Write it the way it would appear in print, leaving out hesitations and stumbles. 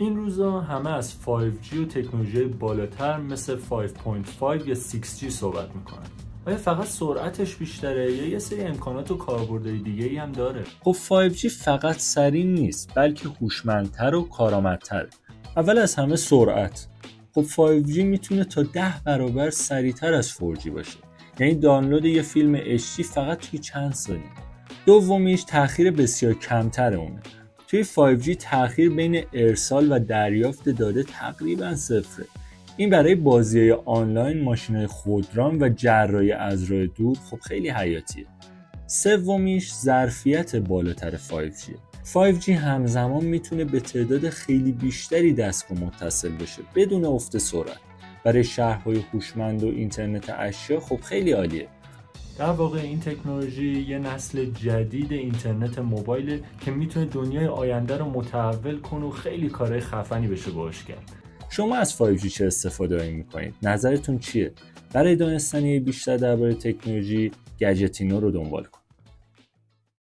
این روزا همه از 5G و تکنولوژی بالاتر مثل 5.5 یا 6G صحبت میکنن. آیا فقط سرعتش بیشتره یا یه سری امکانات و کاربردهای دیگه‌ای هم داره؟ خب 5G فقط سریع نیست بلکه هوشمندتر و کارآمدتره. اول از همه سرعت. خب 5G میتونه تا 10 برابر سریعتر از 4G باشه. یعنی دانلود یه فیلم HD فقط توی چند ثانیه. دومیش تأخیر بسیار کمتر اونه. توی 5G تأخیر بین ارسال و دریافت داده تقریبا صفره. این برای بازی‌های آنلاین، ماشین‌های خودران و جراحی از راه دور خب خیلی حیاتیه. سومیش ظرفیت بالاتر 5G. 5G همزمان میتونه به تعداد خیلی بیشتری دستگاه متصل بشه بدون افت سرعت. برای شهرهای هوشمند و اینترنت اشیا خب خیلی عالیه. در واقع این تکنولوژی یه نسل جدید اینترنت موبایل که میتونه دنیای آینده رو متحول کنه و خیلی کارهای خفنی بشه باهاش کرد. شما از 5G چه استفاده میکنید؟ نظرتون چیه؟ برای دانستن بیشتر درباره تکنولوژی گجتینو رو دنبال کنید.